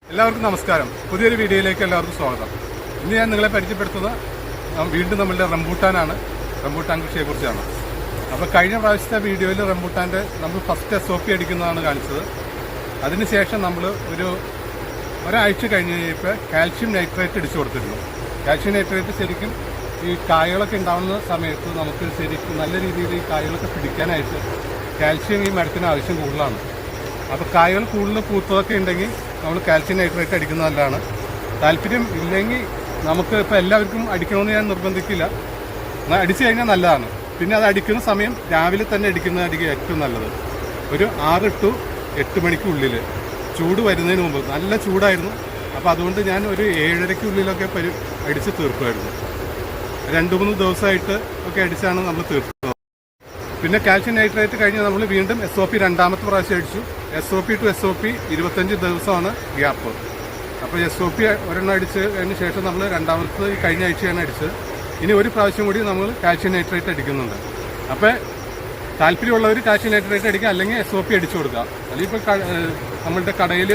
എല്ലാവർക്കും നമസ്കാരം. പുതിയൊരു വീഡിയോയിലേക്ക് എല്ലാവർക്കും സ്വാഗതം. ഇന്ന് ഞാൻ നിങ്ങളെ പരിചയപ്പെടുത്തുന്നത് വീണ്ടും നമ്മളുടെ റംബൂട്ടാനാണ്. റംബൂട്ടാൻ കൃഷിയെക്കുറിച്ചാണ്. അപ്പോൾ കഴിഞ്ഞ പ്രാവശ്യത്തെ വീഡിയോയിൽ റംബൂട്ടാൻ്റെ നമ്മൾ ഫസ്റ്റ് SOP അടിക്കുന്നതാണ് കാണിച്ചത്. അതിനുശേഷം നമ്മൾ ഒരാഴ്ച കഴിഞ്ഞപ്പോൾ കാൽഷ്യം നൈട്രേറ്റ് അടിച്ചു കൊടുത്തിരുന്നു. കാൽഷ്യം നൈട്രേറ്റ് ശരിക്കും ഈ കായകളൊക്കെ ഉണ്ടാകുന്ന സമയത്ത് നമുക്ക് ശരിക്കും നല്ല രീതിയിൽ ഈ കായകളൊക്കെ പിടിക്കാനായിട്ട് കാൽഷ്യം ഈ മരത്തിന് ആവശ്യം കൂടുതലാണ്. അപ്പോൾ കായകൾ കൂടുതൽ പൂത്തതൊക്കെ ഉണ്ടെങ്കിൽ നമ്മൾ കാൽഷ്യം നൈട്രേറ്റ് അടിക്കുന്നത് നല്ലതാണ്. താല്പര്യം ഇല്ലെങ്കിൽ നമുക്ക് ഇപ്പോൾ എല്ലാവർക്കും അടിക്കണമെന്ന് ഞാൻ നിർബന്ധിക്കില്ല. അടിച്ചു കഴിഞ്ഞാൽ നല്ലതാണ്. പിന്നെ അത് അടിക്കുന്ന സമയം രാവിലെ തന്നെ അടിക്കുന്നതായിരിക്കും ഏറ്റവും നല്ലത്. ഒരു 6 to 8 മണിക്കുള്ളിൽ ചൂട് വരുന്നതിന് മുമ്പ്. നല്ല ചൂടായിരുന്നു. അപ്പോൾ അതുകൊണ്ട് ഞാൻ ഒരു 7:30-ക്കുള്ളിലൊക്കെ അടിച്ച് തീർക്കുമായിരുന്നു. 2-3 ദിവസമായിട്ട് ഒക്കെ അടിച്ചാണ് നമ്മൾ തീർക്കുന്നത്. പിന്നെ കാൽഷ്യം നൈട്രേറ്റ് കഴിഞ്ഞ് നമ്മൾ വീണ്ടും SOP രണ്ടാമത്തെ പ്രാവശ്യം അടിച്ചു. SOP to SOP 25 ദിവസമാണ് ഗ്യാപ്പ്. അപ്പോൾ SOP ഒരെണ്ണം അടിച്ചതിന് ശേഷം നമ്മൾ രണ്ടാമത്തെ കഴിഞ്ഞ ആഴ്ചയാണ് അടിച്ചത്. ഇനി ഒരു പ്രാവശ്യം കൂടി നമ്മൾ കാൽഷ്യം നൈട്രേറ്റ് അടിക്കുന്നുണ്ട്. അപ്പോൾ താല്പര്യമുള്ളവർ കാൽഷ്യം നൈട്രേറ്റ് അടിക്കുക, അല്ലെങ്കിൽ SOP അടിച്ചു കൊടുക്കുക. അല്ലെങ്കിൽ ഇപ്പോൾ നമ്മളുടെ കടയിൽ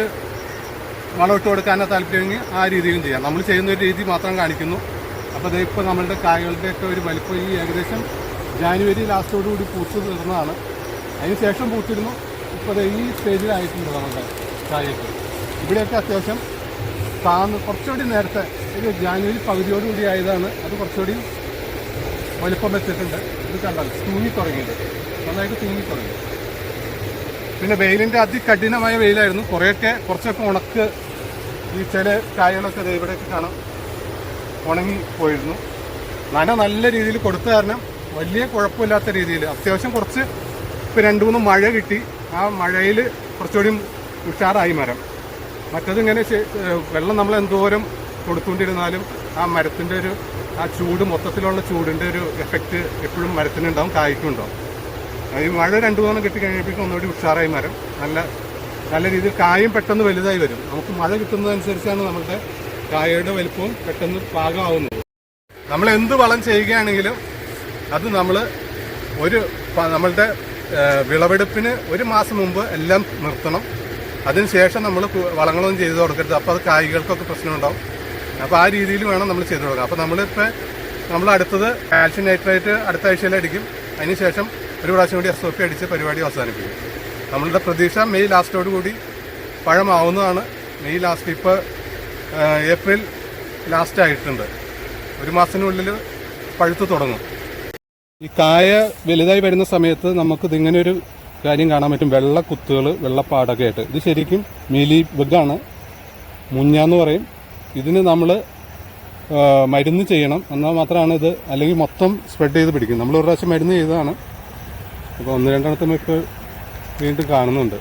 വളമിട്ട് കൊടുക്കാനോ താല്പര്യമെങ്കിൽ ആ രീതിയിലും ചെയ്യാം. നമ്മൾ ചെയ്യുന്ന ഒരു രീതി മാത്രം കാണിക്കുന്നു. അപ്പോൾ അതിപ്പോൾ നമ്മളുടെ കായകളുടെയൊക്കെ ഒരു വലിപ്പം ഈ ഏകദേശം ജാനുവരി ലാസ്റ്റോടുകൂടി പൂത്ത് തീർന്നതാണ്. അതിന് ശേഷം പൂത്തിരുന്നു. ഇപ്പോൾ ഈ സ്റ്റേജിലായിട്ടുണ്ട് നമ്മുടെ കായക്ക്. ഇവിടെയൊക്കെ അത്യാവശ്യം കുറച്ചുകൂടി നേരത്തെ ഒരു ജാനുവരി പകുതിയോടുകൂടി ആയതാണ്. അത് കുറച്ചുകൂടി വലിപ്പം വെച്ചിട്ടുണ്ട്. ഇത് കണ്ടാൽ തൂങ്ങി തുടങ്ങിയിട്ട് നന്നായിട്ട് തൂങ്ങി തുടങ്ങി. പിന്നെ വെയിലിൻ്റെ അതികഠിനമായ വെയിലായിരുന്നു. കുറച്ചൊക്കെ ഉണക്ക് ഈ ചില കായകളൊക്കെ ഇവിടെയൊക്കെ കാണാം ഉണങ്ങി പോയിരുന്നു. നല്ല രീതിയിൽ കൊടുത്ത കാരണം വലിയ കുഴപ്പമില്ലാത്ത രീതിയിൽ അത്യാവശ്യം കുറച്ച് ഇപ്പോൾ 2-3 മഴ കിട്ടി. ആ മഴയിൽ കുറച്ചുകൂടി ഉഷാറായി മരം. മറ്റതിങ്ങനെ വെള്ളം നമ്മൾ എന്തോരം കൊടുത്തുകൊണ്ടിരുന്നാലും ആ മരത്തിൻ്റെ ആ ചൂട്, മൊത്തത്തിലുള്ള ചൂടിൻ്റെ ഒരു എഫക്റ്റ് എപ്പോഴും മരത്തിനുണ്ടാവും, കായ്ക്കുണ്ടാവും. ഈ മഴ 2-3 കിട്ടിക്കഴിഞ്ഞപ്പോഴേക്കും ഒന്നുകൂടി ഉഷാറായി മരം. നല്ല രീതിയിൽ കായും പെട്ടെന്ന് വലുതായി വരും. നമുക്ക് മഴ കിട്ടുന്നതനുസരിച്ചാണ് നമ്മളുടെ കായയുടെ വലുപ്പവും പെട്ടെന്ന് പാകമാവുന്നത്. നമ്മൾ എന്ത് വളം ചെയ്യുകയാണെങ്കിലും അത് നമ്മൾ നമ്മളുടെ വിളവെടുപ്പിന് 1 മാസം മുമ്പ് എല്ലാം നിർത്തണം. അതിനുശേഷം നമ്മൾ വളങ്ങളൊന്നും ചെയ്ത് കൊടുക്കരുത്. അപ്പോൾ അത് കായ്കൾക്കൊക്കെ പ്രശ്നമുണ്ടാവും. അപ്പോൾ ആ രീതിയിൽ വേണം നമ്മൾ ചെയ്ത് കൊടുക്കുക. അപ്പോൾ നമ്മൾ അടുത്തത് കാൽഷ്യം നൈട്രേറ്റ് അടുത്ത ആഴ്ചയിൽ അടിക്കും. അതിനുശേഷം ഒരു പ്രാവശ്യം കൂടി SOP അടിച്ച് പരിപാടി അവസാനിപ്പിക്കും. നമ്മളുടെ പ്രതീക്ഷ മെയ് ലാസ്റ്റോടുകൂടി പഴമാവുന്നതാണ്. മെയ് ലാസ്റ്റ്, ഇപ്പോൾ ഏപ്രിൽ ലാസ്റ്റ് ആയിട്ടുണ്ട്. 1 മാസത്തിനുള്ളിൽ പഴുത്ത് തുടങ്ങും. ഈ കായ വലുതായി വരുന്ന സമയത്ത് നമുക്കിതിങ്ങനെ ഒരു കാര്യം കാണാൻ പറ്റും. വെള്ള കുത്തുകൾ, വെള്ളപ്പാടൊക്കെ ആയിട്ട്. ഇത് ശരിക്കും മീലി ബഗാണ്, മുഞ്ഞാന്ന് പറയും. ഇതിന് നമ്മൾ മരുന്ന് ചെയ്യണം. എന്നാൽ മാത്രമാണ് ഇത്, അല്ലെങ്കിൽ മൊത്തം സ്പ്രെഡ് ചെയ്ത് പിടിക്കും. നമ്മൾ ഒരു പ്രാവശ്യം മരുന്ന് ചെയ്തതാണ്. അപ്പോൾ 1-2 ഇപ്പോൾ വീണ്ടും കാണുന്നുണ്ട്.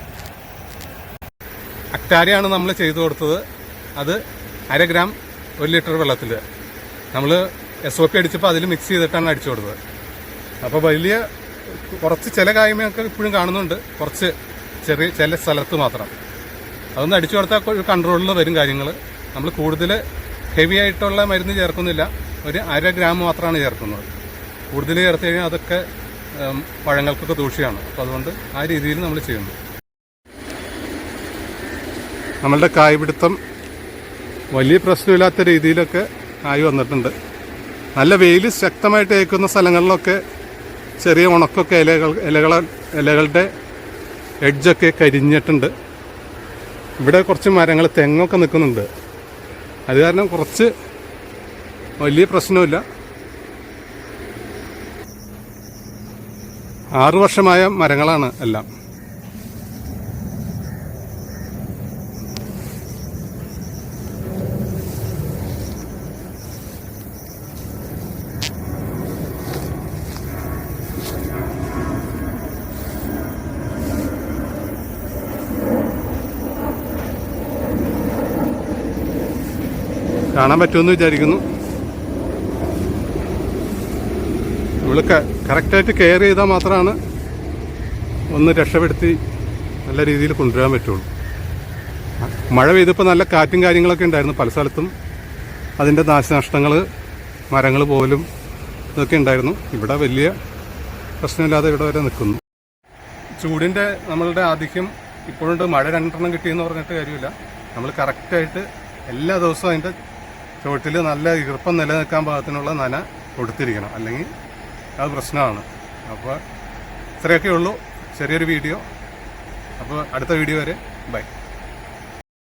അക്ടാരിയാണ് നമ്മൾ ചെയ്തു കൊടുത്തത്. അത് 1/2 ഗ്രാം 1 ലിറ്റർ വെള്ളത്തിൽ നമ്മൾ SOP അടിച്ചപ്പോൾ അതിൽ മിക്സ് ചെയ്തിട്ടാണ് അടിച്ചു കൊടുത്തത്. അപ്പോൾ കുറച്ച് ചില കായ്മയൊക്കെ ഇപ്പോഴും കാണുന്നുണ്ട്, കുറച്ച് ചില സ്ഥലത്ത് മാത്രം. അതൊന്ന് അടിച്ചു കൊടുത്താൽ ഒരു കൺട്രോളിൽ വരും കാര്യങ്ങൾ. നമ്മൾ കൂടുതൽ ഹെവി ആയിട്ടുള്ള മരുന്ന് ചേർക്കുന്നില്ല. ഒരു 1/2 ഗ്രാം മാത്രമാണ് ചേർക്കുന്നത്. കൂടുതൽ ചേർത്ത് കഴിഞ്ഞാൽ അതൊക്കെ പഴങ്ങൾക്കൊക്കെ ദൂഷ്യമാണ്. അപ്പോൾ അതുകൊണ്ട് ആ രീതിയിൽ നമ്മൾ ചെയ്യുന്നു. നമ്മളുടെ കായ്പിടുത്തം വലിയ പ്രശ്നമില്ലാത്ത രീതിയിലൊക്കെ ആയി വന്നിട്ടുണ്ട്. നല്ല വെയിൽ ശക്തമായിട്ട് ഏൽക്കുന്ന സ്ഥലങ്ങളിലൊക്കെ ചെറിയ ഉണക്കൊക്കെ ഇലകളുടെ എഡ്ജൊക്കെ കരിഞ്ഞിട്ടുണ്ട്. ഇവിടെ കുറച്ച് മരങ്ങൾ, തെങ്ങൊക്കെ നിൽക്കുന്നുണ്ട്. അത് കാരണം കുറച്ച് വലിയ പ്രശ്നമില്ല. 6 വർഷമായ മരങ്ങളാണ് എല്ലാം. കാണാൻ പറ്റുമെന്ന് വിചാരിക്കുന്നു. നമ്മൾ കറക്റ്റായിട്ട് കെയർ ചെയ്താൽ മാത്രമാണ് ഒന്ന് രക്ഷപ്പെടുത്തി നല്ല രീതിയിൽ കൊണ്ടുവരാൻ പറ്റുള്ളൂ. മഴ പെയ്തപ്പോൾ നല്ല കാറ്റും കാര്യങ്ങളൊക്കെ ഉണ്ടായിരുന്നു. പല സ്ഥലത്തും അതിൻ്റെ നാശനഷ്ടങ്ങൾ, മരങ്ങൾ പോലും ഇതൊക്കെ ഉണ്ടായിരുന്നു. ഇവിടെ വലിയ പ്രശ്നമില്ലാതെ ഇവിടെ വരെ നിൽക്കുന്നു. ചൂടിൻ്റെ നമ്മളുടെ ആധിക്യം ഇപ്പോഴുണ്ട്. മഴ 2 കിട്ടിയെന്ന് പറഞ്ഞിട്ട് കാര്യമില്ല. നമ്മൾ കറക്റ്റായിട്ട് എല്ലാ ദിവസവും അതിൻ്റെ ചുവട്ടിൽ നല്ല ഈർപ്പം നിലനിൽക്കാൻ പാകത്തിനുള്ള നന കൊടുത്തിരിക്കണം, അല്ലെങ്കിൽ അത് പ്രശ്നമാണ്. അപ്പോൾ ഇത്രയൊക്കെ ഉള്ളൂ ചെറിയൊരു വീഡിയോ. അപ്പോൾ അടുത്ത വീഡിയോ വരെ ബൈ.